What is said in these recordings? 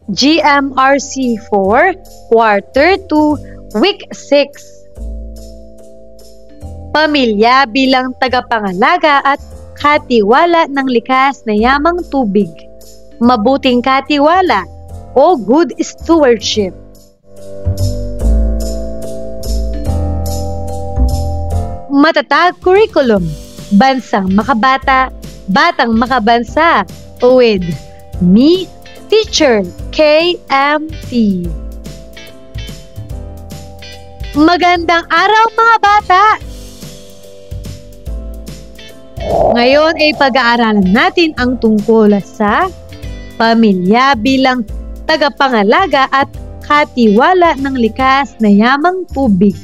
GMRC 4, Quarter 2, Week 6. Pamilya bilang tagapangalaga at katiwala ng likas na yamang tubig. Mabuting katiwala o good stewardship. Matatag curriculum. Bansang makabata, batang makabansa. With me, Teacher KMT. Magandang araw mga bata! Ngayon ay pag-aaralan natin ang tungkol sa pamilya bilang tagapangalaga at katiwala ng likas na yamang tubig.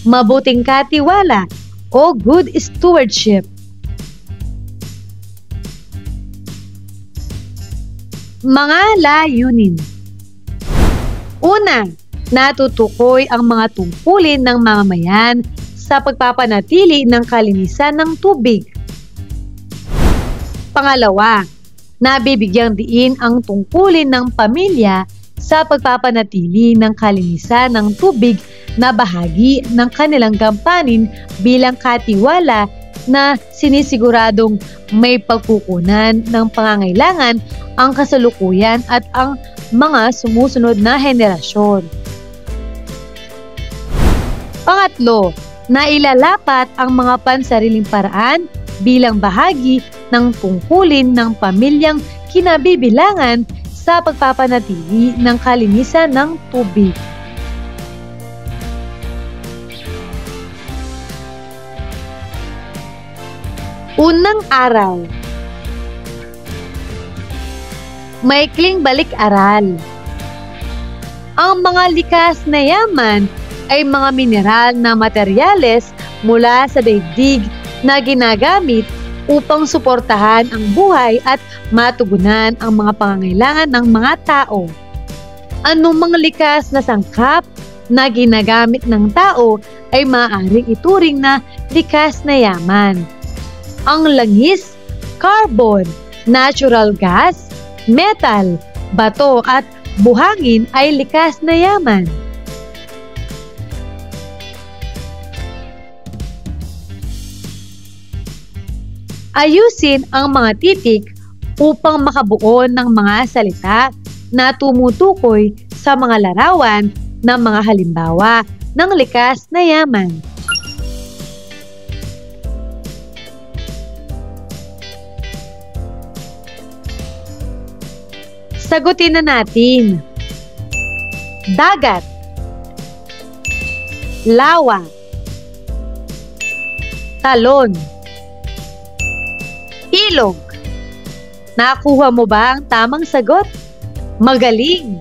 Mabuting katiwala o good stewardship. Mga layunin. Una, natutukoy ang mga tungkulin ng mamamayan sa pagpapanatili ng kalinisan ng tubig. Pangalawa, nabibigyang diin ang tungkulin ng pamilya sa pagpapanatili ng kalinisan ng tubig na bahagi ng kanilang gampanin bilang katiwala na sinisiguradong may pagkukunan ng pangangailangan ang kasalukuyan at ang mga sumusunod na henerasyon. Pangatlo, nailalapat ang mga pansariling paraan bilang bahagi ng tungkulin ng pamilyang kinabibilangan sa pagpapanatili ng kalinisan ng tubig. Unang araw. Maikling balik-aral. Ang mga likas na yaman ay mga mineral na materyales mula sa daigdig na ginagamit upang suportahan ang buhay at matugunan ang mga pangangailangan ng mga tao. Anong mga likas na sangkap na ginagamit ng tao ay maaaring ituring na likas na yaman. Ang langis, carbon, natural gas, metal, bato at buhangin ay likas na yaman. Ayusin ang mga titik upang makabuo ng mga salita na tumutukoy sa mga larawan ng mga halimbawa ng likas na yaman. Sagutin na natin. Dagat, lawa, talon, ilog. Nakuha mo ba ang tamang sagot? Magaling!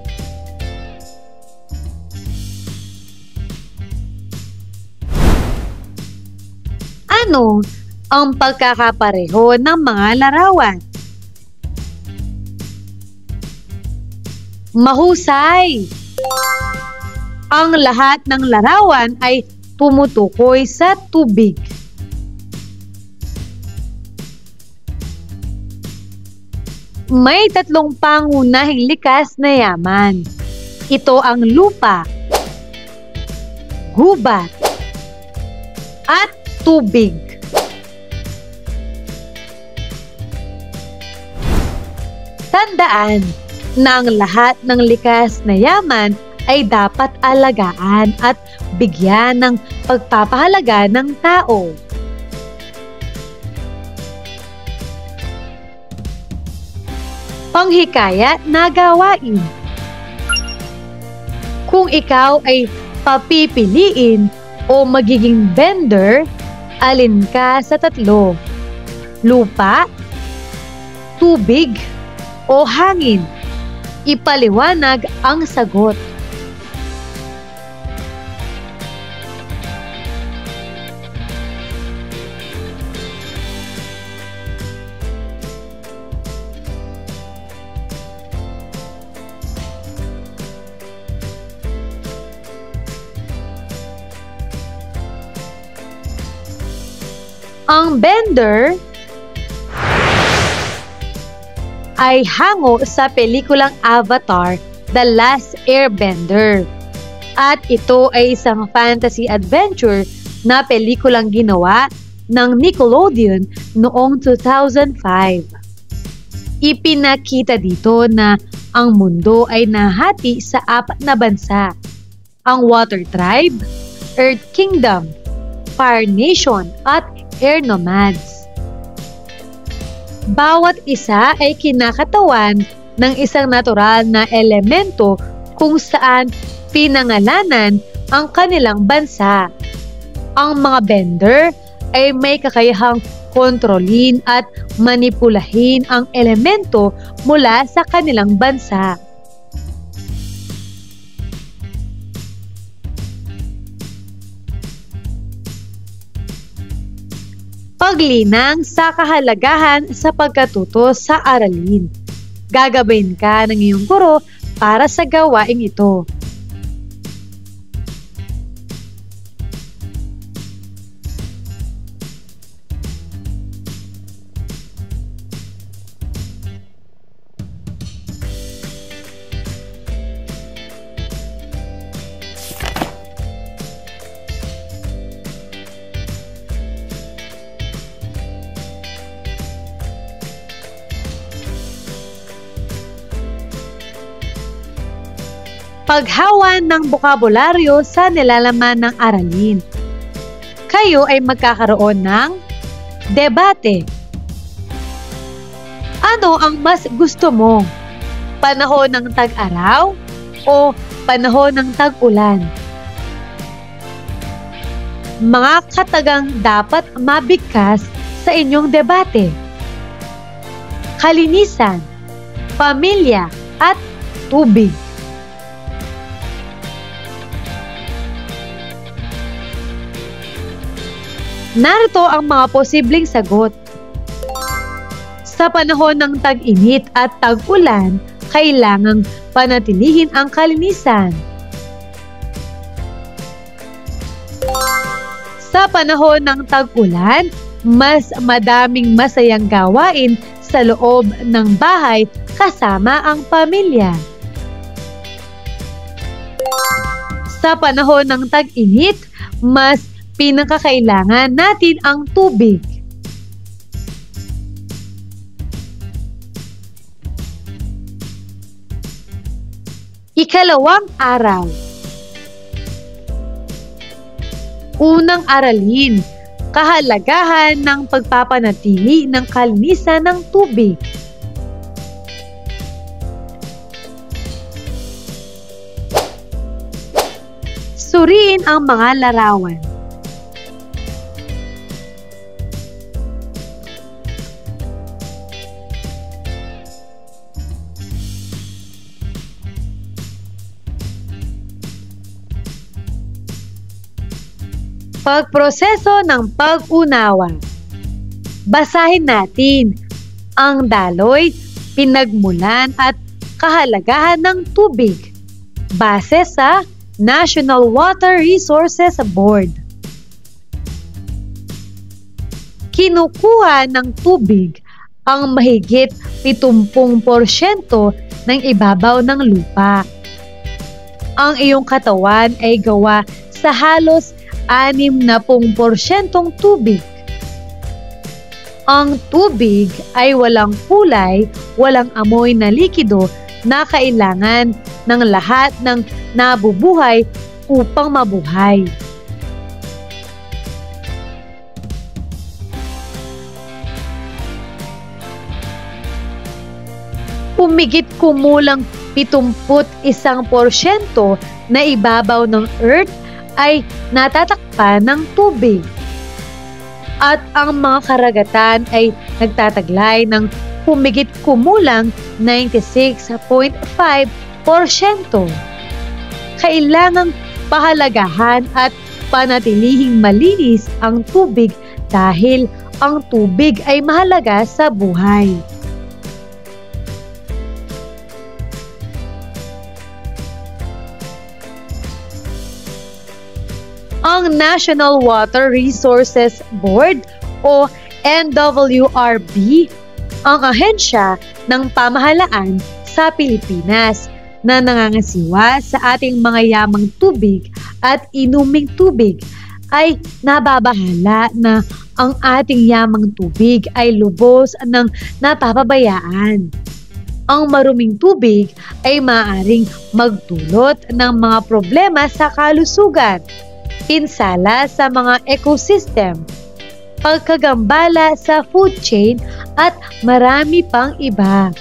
Ano ang pagkakapareho ng mga larawan? Mahusay! Ang lahat ng larawan ay tumutukoy sa tubig. May tatlong pangunahing likas na yaman. Ito ang lupa, gubat, at tubig. Tandaan na ang lahat ng likas na yaman ay dapat alagaan at bigyan ng pagpapahalaga ng tao. Panghikayat na gawain. Kung ikaw ay papipiliin o magiging vendor, alin ka sa tatlo? Lupa, tubig, o hangin? Ipaliwanag ang sagot. Ang vendor ay hango sa pelikulang Avatar: The Last Airbender. At ito ay isang fantasy adventure na pelikulang ginawa ng Nickelodeon noong 2005. Ipinakita dito na ang mundo ay nahati sa 4 na bansa: ang Water Tribe, Earth Kingdom, Fire Nation at Air Nomads. Bawat isa ay kinakatawan ng isang natural na elemento kung saan pinangalanan ang kanilang bansa. Ang mga bender ay may kakayahang kontrolin at manipulahin ang elemento mula sa kanilang bansa. Paglinang sa kahalagahan sa pagkatuto sa aralin. Gagabayin ka ng iyong guro para sa gawaing ito. Paghawan ng bokabularyo sa nilalaman ng aralin. Kayo ay magkakaroon ng debate. Ano ang mas gusto mo? Panahon ng tag-araw o panahon ng tag-ulan? Mga katagang dapat mabigkas sa inyong debate. Kalinisan, pamilya at tubig. Narito ang mga posibleng sagot. Sa panahon ng tag-init at tag-ulan, kailangang panatilihin ang kalinisan. Sa panahon ng tag-ulan, mas madaming masayang gawain sa loob ng bahay kasama ang pamilya. Sa panahon ng tag-init, mas pinakakailangan natin ang tubig. Ikalawang araw. Unang aralin, kahalagahan ng pagpapanatili ng kalinisan ng tubig. Suriin ang mga larawan. Pagproseso ng pag-unawa. Basahin natin ang daloy, pinagmulan at kahalagahan ng tubig base sa National Water Resources Board. Kinukuha ng tubig ang mahigit 70% ng ibabaw ng lupa. Ang iyong katawan ay gawa sa halos 60% tubig. Ang tubig ay walang kulay, walang amoy na likido na kailangan ng lahat ng nabubuhay upang mabuhay. Humigit kumulang 71% na ibabaw ng Earth ay natatakpan ng tubig. At ang mga karagatan ay nagtataglay ng humigit kumulang 96.5%. Kailangang pahalagahan at panatilihing malinis ang tubig dahil ang tubig ay mahalaga sa buhay. Ang National Water Resources Board o NWRB ang ahensya ng pamahalaan sa Pilipinas na nangangasiwa sa ating mga yamang tubig at inuming tubig ay nababahala na ang ating yamang tubig ay lubos ng napapabayaan. Ang maruming tubig ay maaaring magdulot ng mga problema sa kalusugan, pinsala sa mga ecosystem, pagkagambala sa food chain at marami pang iba.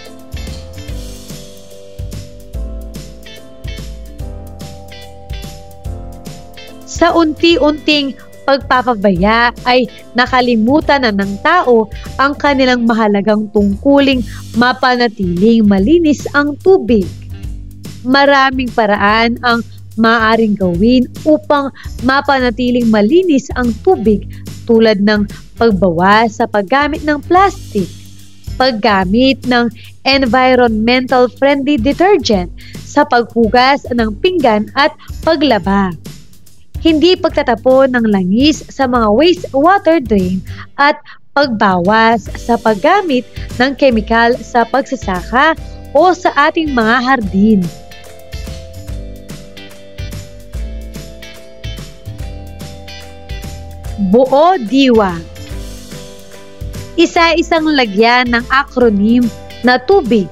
Sa unti-unting pagpapabaya ay nakalimutan na ng tao ang kanilang mahalagang tungkuling mapanatiling malinis ang tubig. Maraming paraan ang maaaring gawin upang mapanatiling malinis ang tubig tulad ng pagbawas sa paggamit ng plastic, paggamit ng environmental friendly detergent sa paghugas ng pinggan at paglaba. Hindi pagtatapon ng langis sa mga wastewater drain at pagbawas sa paggamit ng kemikal sa pagsasaka o sa ating mga hardin. Buo diwa. Isa-isang lagyan ng acronym na tubig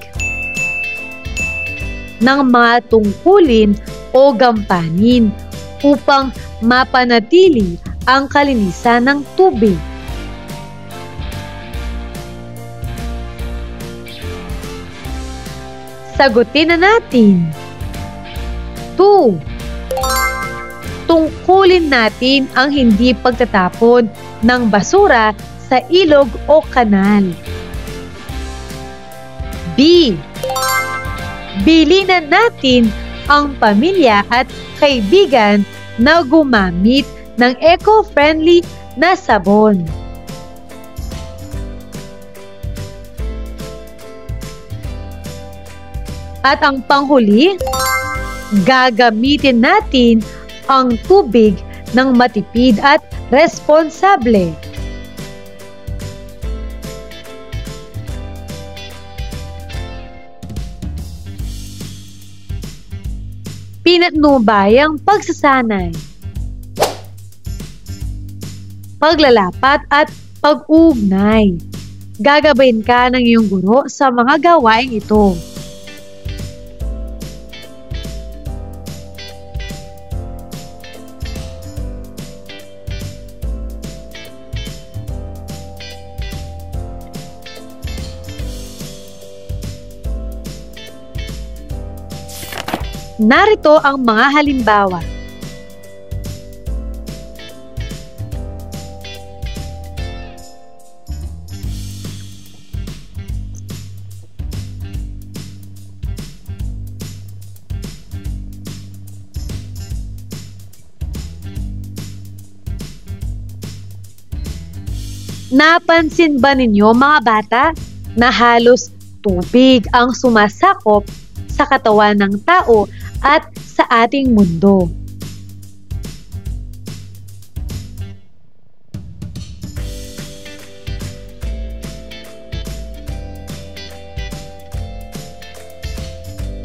ng mga tungkulin o gampanin upang mapanatili ang kalinisan ng tubig. Sagutin na natin. 2. Tungkulin natin ang hindi pagtatapon ng basura sa ilog o kanal. B. Bilinan natin ang pamilya at kaibigan na gumamit ng eco-friendly na sabon. At ang panghuli, gagamitin natin ang tubig ng matipid at responsable. Pinatnubayang pagsasanay, paglalapat at pag-uugnay. Gagabayin ka ng iyong guro sa mga gawaing ito. Narito ang mga halimbawa. Napansin ba ninyo mga bata na halos tubig ang sumasakop sa katawan ng tao at sa ating mundo?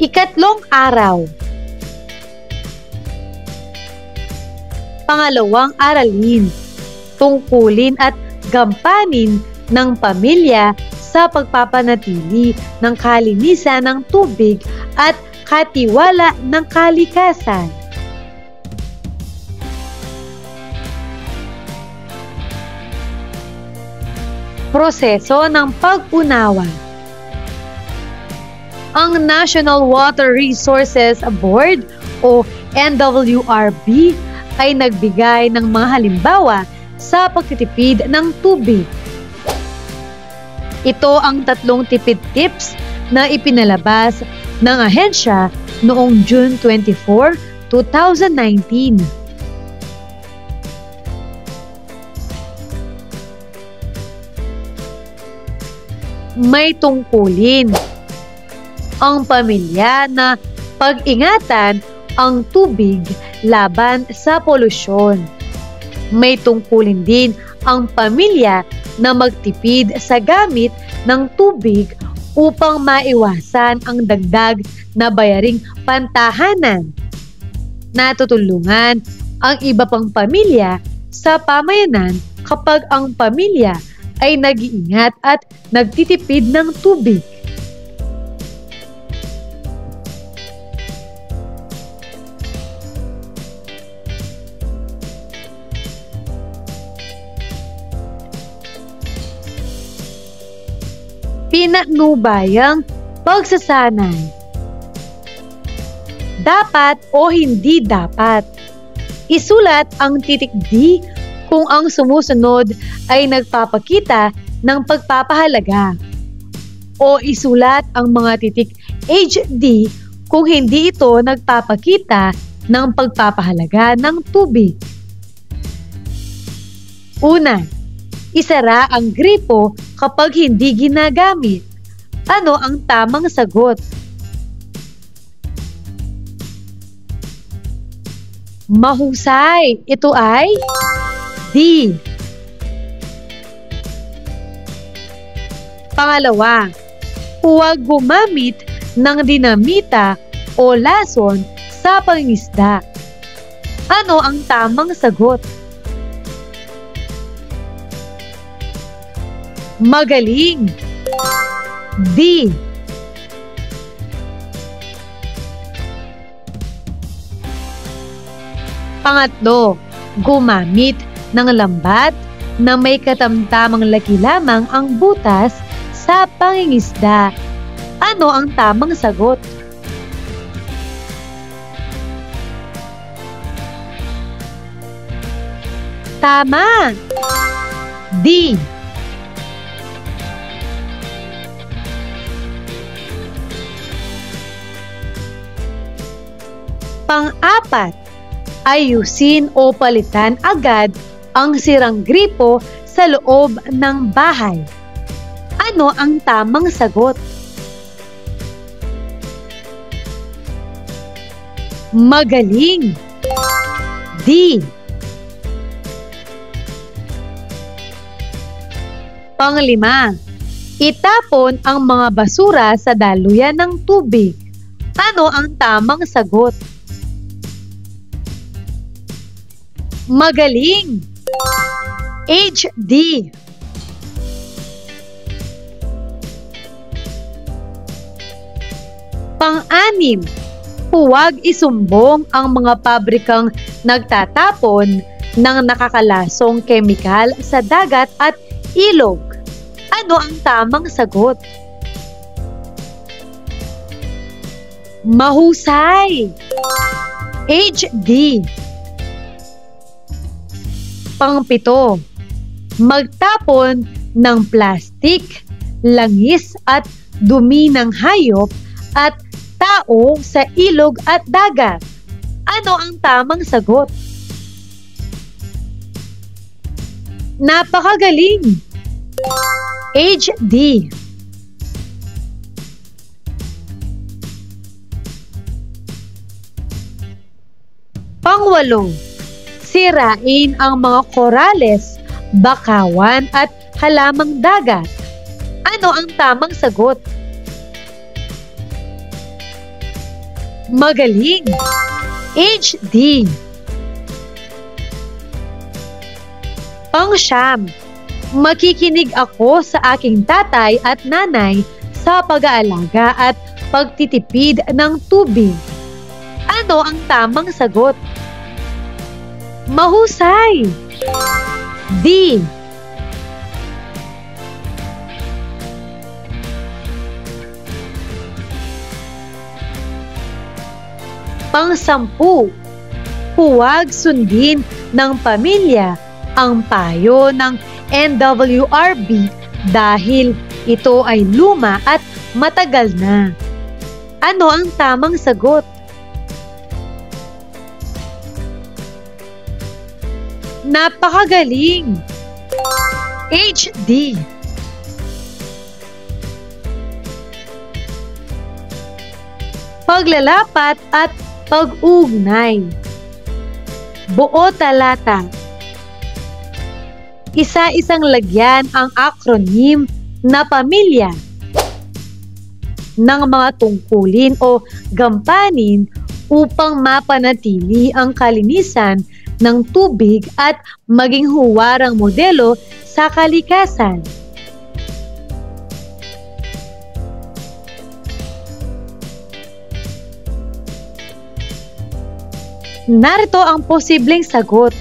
Ikatlong araw. Pangalawang aralin, tungkulin at gampanin ng pamilya sa pagpapanatili ng kalinisan ng tubig at katiwala ng kalikasan. Proseso ng pag-unawa. Ang National Water Resources Board o NWRB ay nagbigay ng mga halimbawa sa pagtitipid ng tubig. Ito ang 3 tipid tips na ipinalabas ng ahensya noong June 24, 2019. May tungkulin ang pamilya na pag-ingatan ang tubig laban sa polusyon. May tungkulin din ang pamilya na magtipid sa gamit ng tubig upang maiwasan ang dagdag na bayaring pantahanan. Natutulungan ang iba pang pamilya sa pamayanan kapag ang pamilya ay nag-iingat at nagtitipid ng tubig. Pinaknubayang pagsasanay. Dapat o hindi dapat. Isulat ang titik D kung ang sumusunod ay nagpapakita ng pagpapahalaga. O isulat ang mga titik HD kung hindi ito nagpapakita ng pagpapahalaga ng tubig. Una, isara ang gripo kapag hindi ginagamit. Ano ang tamang sagot? Mahusay. Ito ay D. Pangalawa, huwag gumamit ng dinamita o lason sa pangingisda. Ano ang tamang sagot? Magaling. D. Pangatlo, gumamit ng lambat na may katamtamang laki lamang ang butas sa pangingisda. Ano ang tamang sagot? Tama. D. Pang-apat, ayusin o palitan agad ang sirang gripo sa loob ng bahay. Ano ang tamang sagot? Magaling. D. Panglima, itapon ang mga basura sa daluyan ng tubig. Ano ang tamang sagot? Magaling. HD. Pang-anim, huwag isumbong ang mga pabrikang nagtatapon ng nakakalasong kemikal sa dagat at ilog. Ano ang tamang sagot? Mahusay. HD. Pang-pito, magtapon ng plastik, langis at dumi ng hayop at tao sa ilog at dagat. Ano ang tamang sagot? Napakagaling. HD. Pang-walo, sirain ang mga korales, bakawan at halamang dagat. Ano ang tamang sagot? Magaling. HD. Pang-siyam, makikinig ako sa aking tatay at nanay sa pag-aalaga at pagtitipid ng tubig. Ano ang tamang sagot? Mahusay. D. Pang-sampu, huwag sundin ng pamilya ang payo ng NWRB dahil ito ay luma at matagal na. Ano ang tamang sagot? Napakagaling. HD. Paglalapat at pag-ugnay. Buo talata. Isa-isang lagyan ang acronym na pamilya ng mga tungkulin o gampanin upang mapanatili ang kalinisan ng tubig at maging huwarang modelo sa kalikasan. Narito ang posibleng sagot.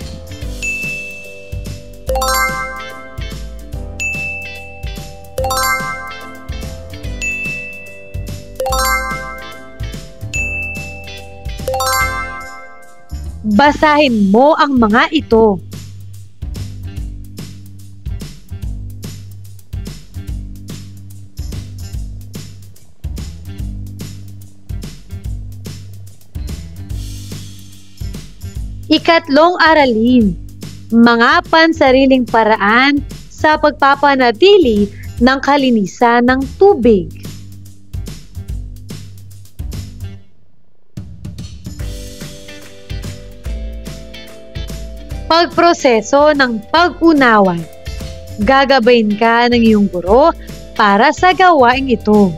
Basahin mo ang mga ito. Ikatlong aralin, mga pansariling paraan sa pagpapanatili ng kalinisan ng tubig. Pagproseso ng pag-unawa. Gagabayin ka ng iyong guro para sa gawaing ito.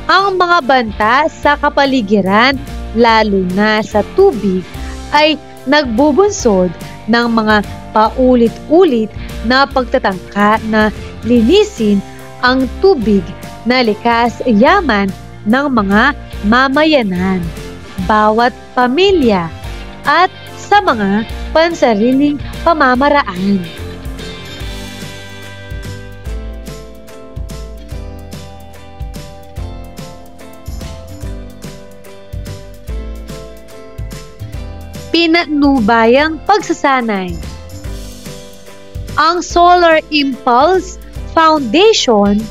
Ang mga banta sa kapaligiran, lalo na sa tubig, ay nagbubunsod ng mga paulit-ulit na pagtatangka na linisin ang tubig na likas yaman ng mga mamayanan, bawat pamilya, at sa mga pansariling pamamaraan. Pinatnubayang pagsasanay. Ang Solar Impulse Foundation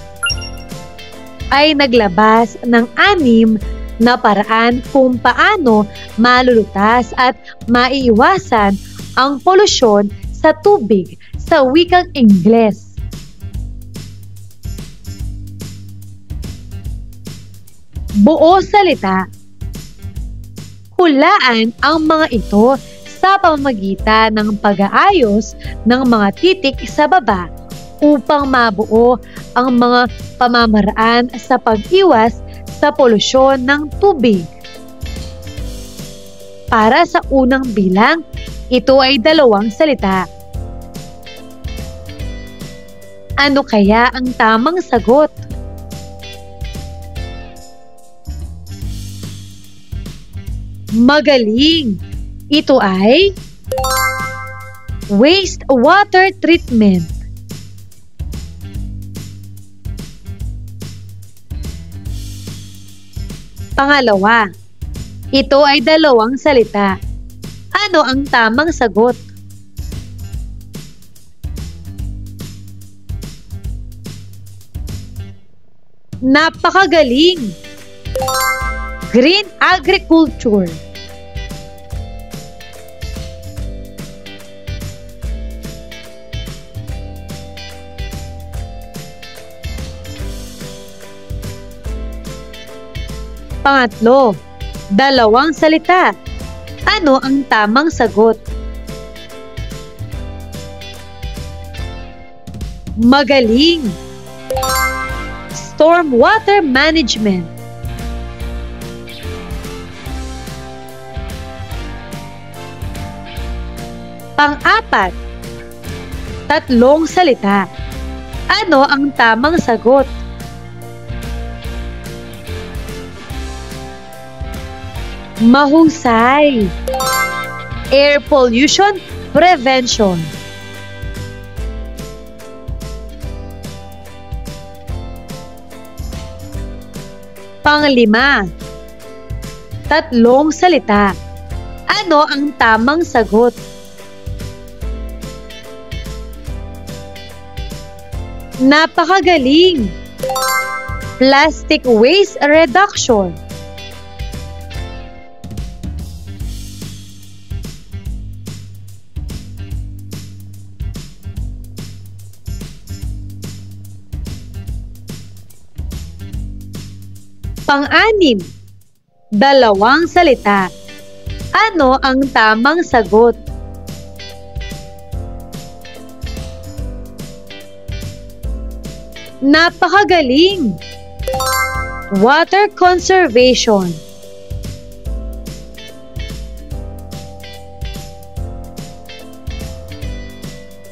ay naglabas ng 6 na paraan kung paano malulutas at maiiwasan ang polusyon sa tubig sa wikang Ingles. Buo salita. Hulaan ang mga ito sa pamamagitan ng pag-aayos ng mga titik sa baba upang mabuo ang mga pamamaraan sa pag-iwas sa polusyon ng tubig. Para sa unang bilang, ito ay 2 salita. Ano kaya ang tamang sagot? Magaling! Ito ay wastewater treatment. Pangalawa, ito ay 2 salita. Ano ang tamang sagot? Napakagaling! Green agriculture. Pangatlo, 2 salita. Ano ang tamang sagot? Magaling! Stormwater management. Pang-4, 3 salita. Ano ang tamang sagot? Mahusay! Air pollution prevention. Pang-5, 3 salita. Ano ang tamang sagot? Napakagaling! Plastic waste reduction. Pang-anim, dalawang salita. Ano ang tamang sagot? Napakagaling! Water conservation.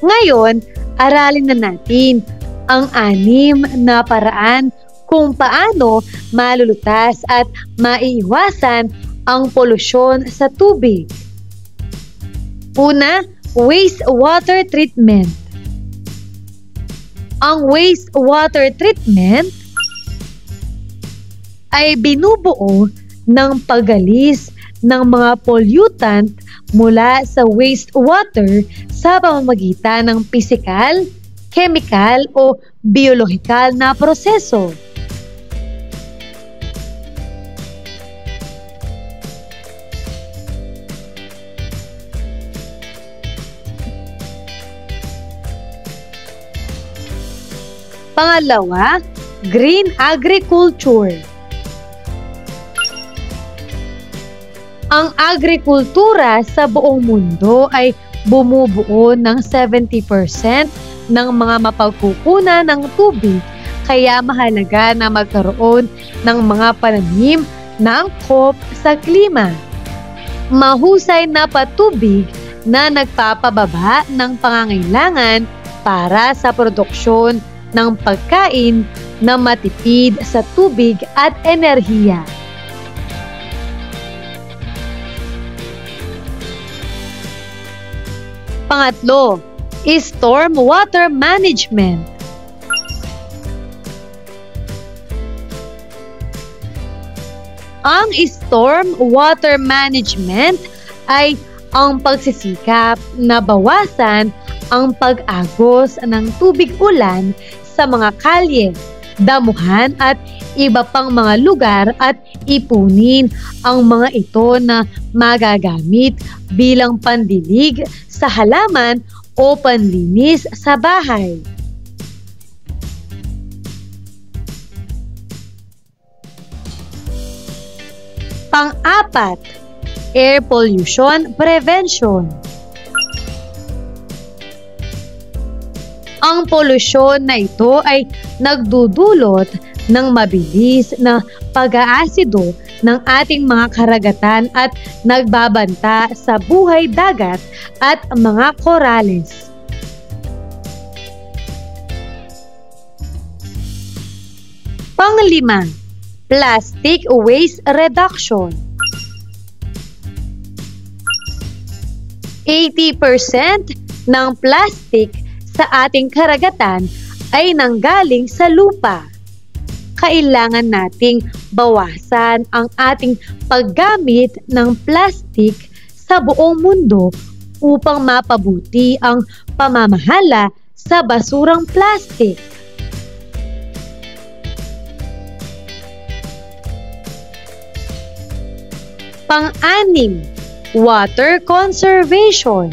Ngayon, aralin na natin ang 6 na paraan kung paano malulutas at maiiwasan ang polusyon sa tubig. Una, wastewater treatment. Ang wastewater treatment ay binubuo ng pagalis ng mga pollutant mula sa wastewater sa pamamagitan ng pisikal, chemical o biolohikal na proseso. Pangalawa, green agriculture. Ang agrikultura sa buong mundo ay bumubuo ng 70% ng mga mapagkukunan ng tubig, kaya mahalaga na magkaroon ng mga pananim na angkop sa klima. Mahusay na patubig na nagpapababa ng pangangailangan para sa produksyon ng pagkain na matipid sa tubig at enerhiya. Pangatlo, storm water management. Ang storm water management ay ang pagsisikap na bawasan ang pag-agos ng tubig ulan sa mga kalye, damuhan at iba pang mga lugar at ipunin ang mga ito na magagamit bilang pandilig sa halaman o panlinis sa bahay. Pang-apat, air pollution prevention. Ang polusyon na ito ay nagdudulot ng mabilis na pag-aasido ng ating mga karagatan at nagbabanta sa buhay dagat at mga korales. Pang-5, plastic waste reduction. 80% ng plastic sa ating karagatan ay nanggaling sa lupa. Kailangan nating bawasan ang ating paggamit ng plastic sa buong mundo upang mapabuti ang pamamahala sa basurang plastic. Pang-6, water conservation.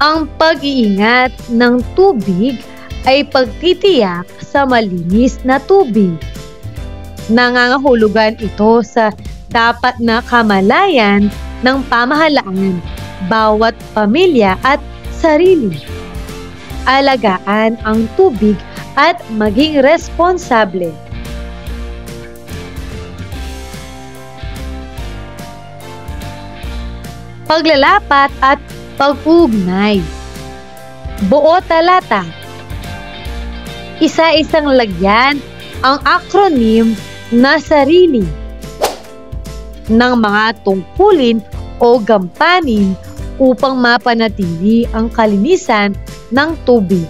Ang pag-iingat ng tubig ay pagtitiyak sa malinis na tubig. Nangangahulugan ito sa dapat na kamalayan ng pamahalaan, bawat pamilya at sarili. Alagaan ang tubig at maging responsable. Paglalapat at pag-uugnay. Buo talata. Isa-isang lagyan ang acronym na sarili ng mga tungkulin o gampanin upang mapanatili ang kalinisan ng tubig.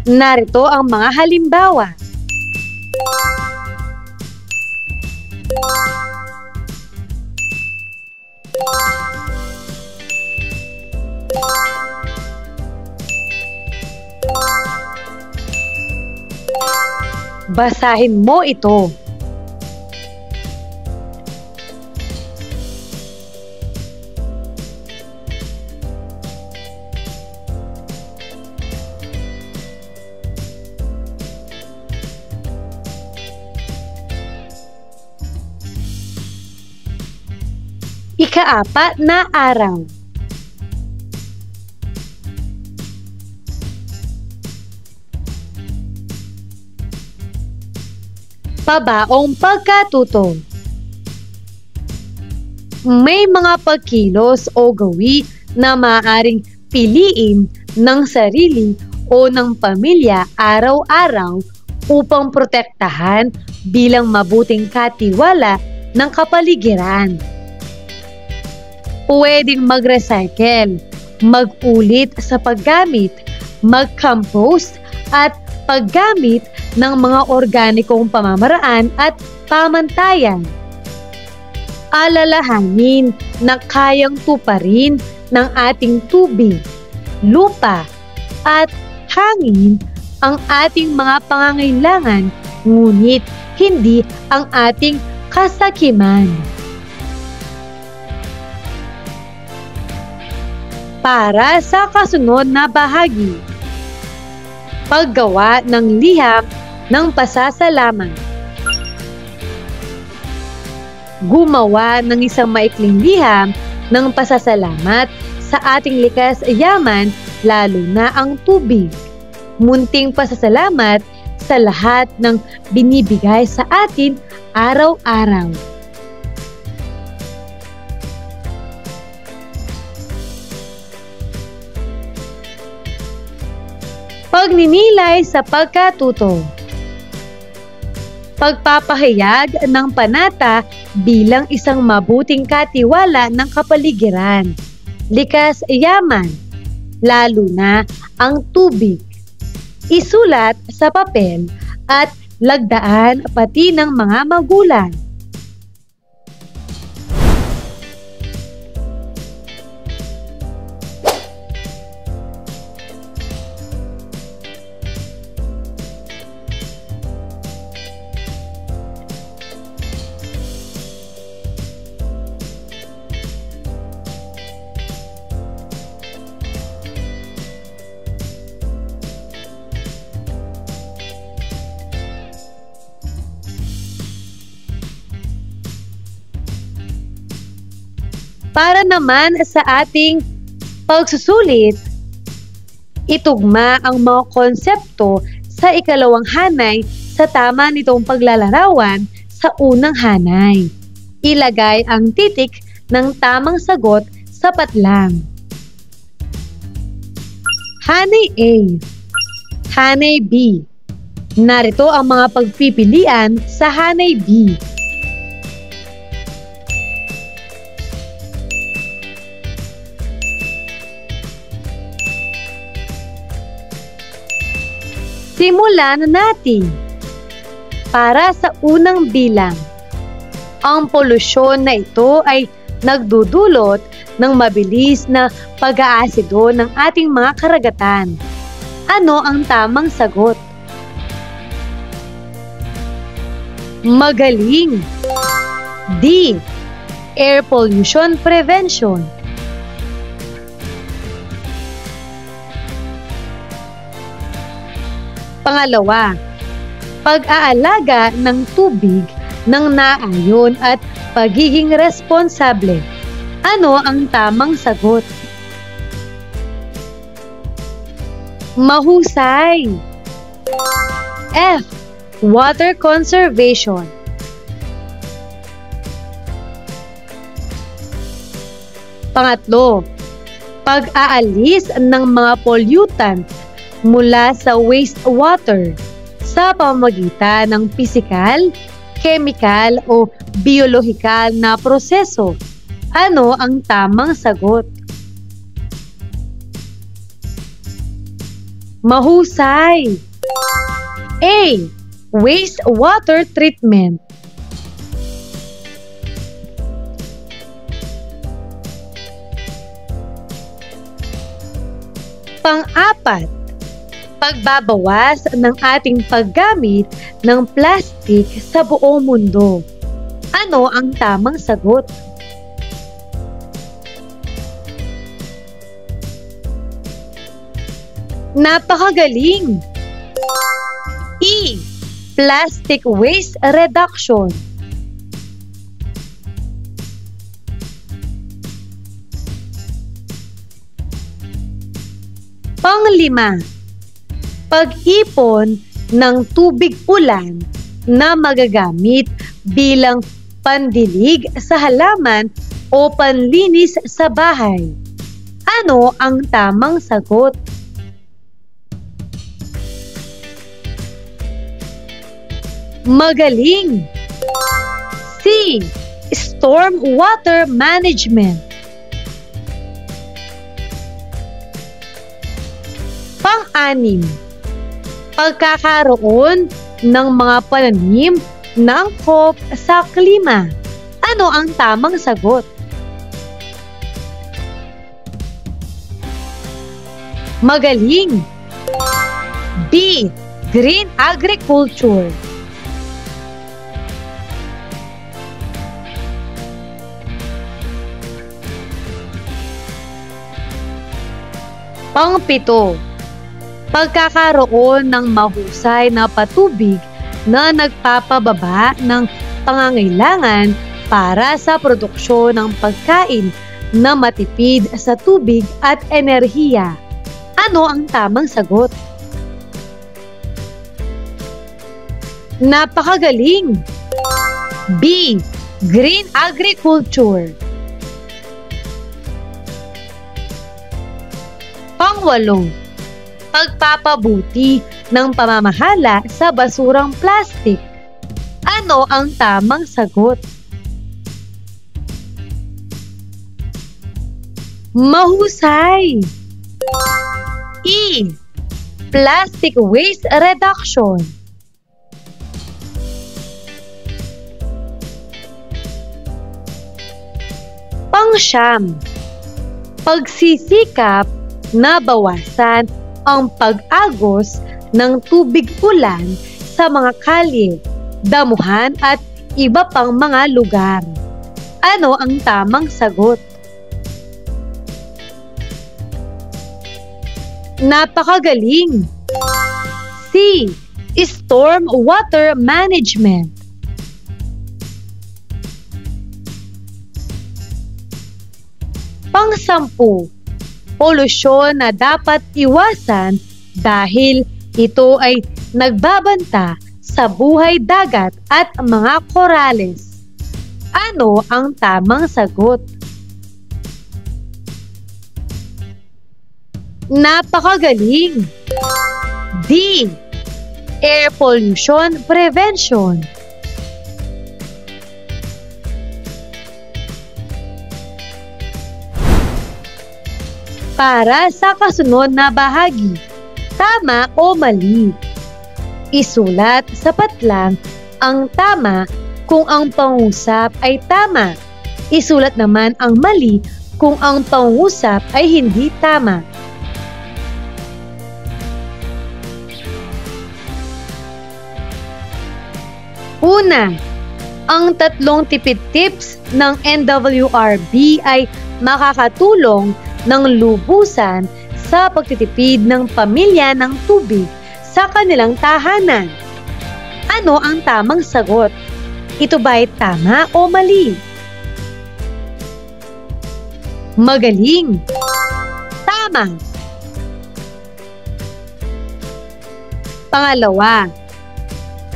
Narito ang mga halimbawa. Basahin mo ito. Ika-4 na araw. Pabaong pagkatuto. May mga pagkilos o gawi na maaaring piliin ng sarili o ng pamilya araw-araw upang protektahan bilang mabuting katiwala ng kapaligiran. Pwedeng mag-recycle, mag-ulit sa paggamit, mag-compost at paggamit ng mga organikong pamamaraan at pamantayan. Alalahanin na kayang tuparin ng ating tubig, lupa at hangin ang ating mga pangangailangan, ngunit hindi ang ating kasakiman. Para sa kasunod na bahagi, paggawa ng liham ng pasasalamat. Gumawa ng isang maikling liham ng pasasalamat sa ating likas yaman, lalo na ang tubig. Munting pasasalamat sa lahat ng binibigay sa atin araw-araw. Pagninilay sa pagkatuto. Pagpapahayag ng panata bilang isang mabuting katiwala ng kapaligiran, likas yaman, lalo na ang tubig. Isulat sa papel at lagdaan pati ng mga magulang. Para naman sa ating pagsusulit, itugma ang mga konsepto sa ikalawang hanay sa tama nitong paglalarawan sa unang hanay. Ilagay ang titik ng tamang sagot sa patlang. Hanay A. Hanay B. Narito ang mga pagpipilian sa hanay B. Simulan natin. Para sa unang bilang, ang polusyon na ito ay nagdudulot ng mabilis na pag-aasido ng ating mga karagatan. Ano ang tamang sagot? Magaling! D. Air pollution prevention. Pangalawa, pag-aalaga ng tubig ng naayon at pagiging responsable. Ano ang tamang sagot? Mahusay! F. Water conservation. Pangatlo, pag-aalis ng mga pollutant mula sa wastewater sa pamamagitan ng pisikal, chemical o biolohikal na proseso. Ano ang tamang sagot? Mahusay! A. Wastewater treatment. Pang-apat, pagbabawas ng ating paggamit ng plastic sa buong mundo. Ano ang tamang sagot? Napakagaling! E. Plastic waste reduction. Pang-5, pag-ipon ng tubig ulan na magagamit bilang pandilig sa halaman o panlinis sa bahay. Ano ang tamang sagot? Magaling! C. Storm water management. Pang-6, pagkakaroon ng mga pananim na angkop sa klima. Ano ang tamang sagot? Magaling! B. Green agriculture. Pang-7, pagkakaroon ng mahusay na patubig na nagpapababa ng pangangailangan para sa produksyon ng pagkain na matipid sa tubig at enerhiya. Ano ang tamang sagot? Napakagaling! B. Green agriculture. Pang-8, pagpapabuti ng pamamahala sa basurang plastic. Ano ang tamang sagot? Mahusay! E. Plastic waste reduction. Pang-9, pagsisikap na bawasan ang pag-agos ng tubig ulan sa mga kalye, damuhan at iba pang mga lugar. Ano ang tamang sagot? Napakagaling! C. Storm water management. Pang-10, polusyon na dapat iwasan dahil ito ay nagbabanta sa buhay dagat at mga korales. Ano ang tamang sagot? Napakagaling! D. Air pollution prevention. Para sa kasunod na bahagi, tama o mali? Isulat sa patlang ang tama kung ang pangusap ay tama. Isulat naman ang mali kung ang pangusap ay hindi tama. Una, ang 3 tipid tips ng NWRB ay makakatulong ng lubusan sa pagtitipid ng pamilya ng tubig sa kanilang tahanan. Ano ang tamang sagot? Ito ba ay tama o mali? Magaling! Tama! Pangalawa,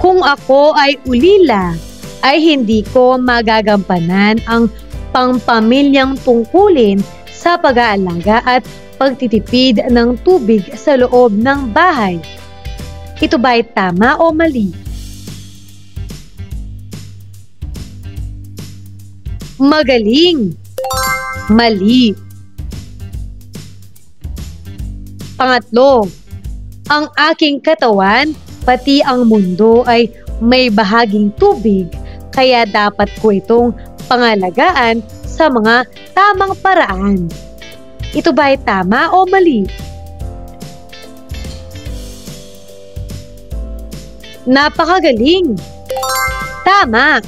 kung ako ay ulila, ay hindi ko magagampanan ang pangpamilyang tungkulin sa pag-aalaga at pagtitipid ng tubig sa loob ng bahay. Ito ba ay tama o mali? Magaling! Mali! Pangatlo, ang aking katawan, pati ang mundo ay may bahaging tubig, kaya dapat ko itong pangalagaan sa mga tamang paraan. Ito ba ay tama o mali? Napakagaling! Tama!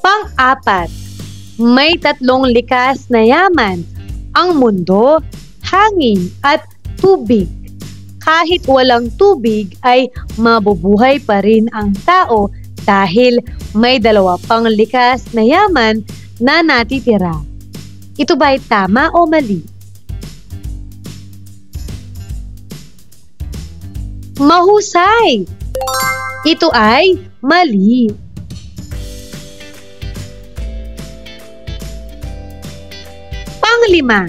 Pang-apat, may tatlong likas na yaman, ang mundo, hangin at tubig. Kahit walang tubig ay mabubuhay pa rin ang tao dahil may dalawa pang likas na yaman na natitira. Ito ba ay tama o mali? Mahusay! Ito ay mali. Panglima,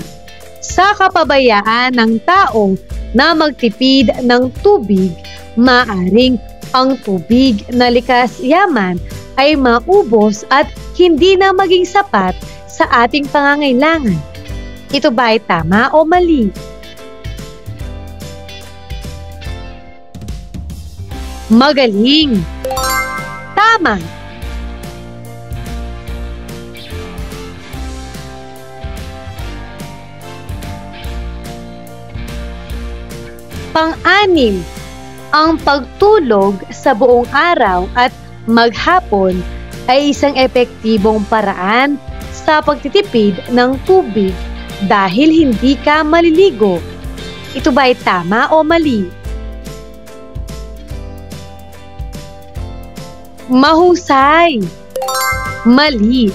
sa kapabayaan ng tao na magtipid ng tubig, maaring ang tubig na likas yaman ay maubos at hindi na maging sapat sa ating pangangailangan. Ito ba ay tama o mali? Magaling! Tama! Pang-anim, ang pagtulog sa buong araw at maghapon ay isang epektibong paraan sa pagtitipid ng tubig dahil hindi ka maliligo. Ito ba ay tama o mali? Mahusay! Mali!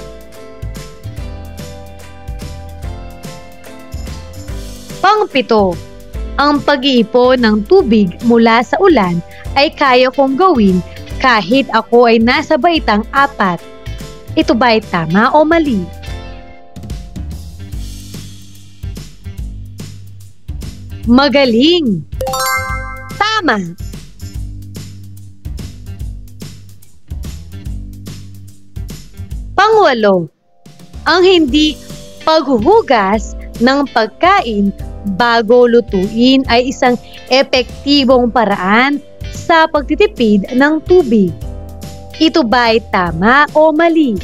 Pang-pito, ang pag-iipon ng tubig mula sa ulan ay kaya kong gawin kahit ako ay nasa baitang 4. Ito ba ay tama o mali? Magaling! Tama! Pang-8, ang hindi paghuhugas ng pagkain bago lutuin ay isang epektibong paraan sa pagtitipid ng tubig. Ito ba ay tama o mali?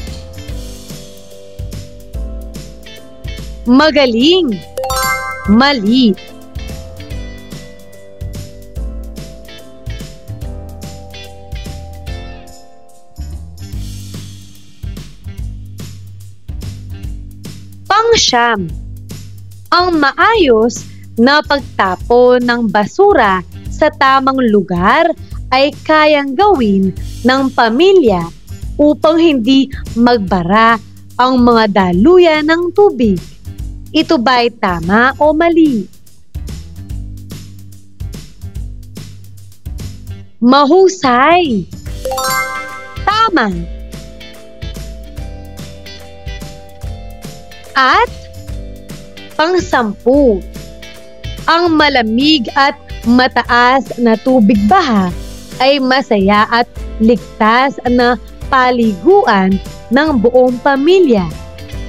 Magaling! Mali! Pang-9, ang maayos na pagtapon ng basura sa tamang lugar ay kayang gawin ng pamilya upang hindi magbara ang mga daluyan ng tubig. Ito ba ay tama o mali? Mahusay! Tama! At pang-10, ang malamig at mataas na tubig baha ay masaya at ligtas na paliguan ng buong pamilya.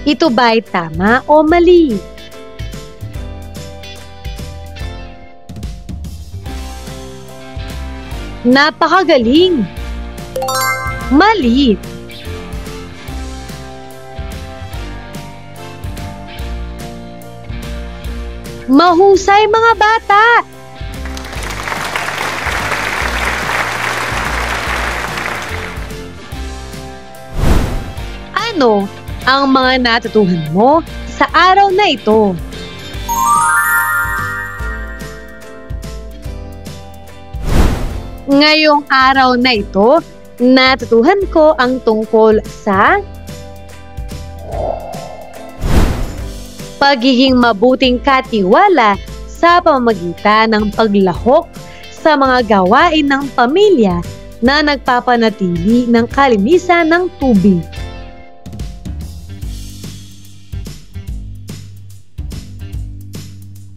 Ito ba ay tama o mali? Napakagaling! Mali! Mahusay mga bata! Ano ang mga natutuhan mo sa araw na ito? Ngayong araw na ito, natutuhan ko ang tungkol sa pagiging mabuting katiwala sa pamamagitan ng paglahok sa mga gawain ng pamilya na nagpapanatili ng kalinisan ng tubig.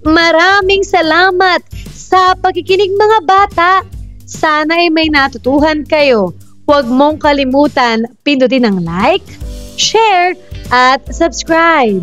Maraming salamat sa pakikinig mga bata. Sana ay may natutuhan kayo. Huwag mong kalimutan pindutin ang like, share, at subscribe.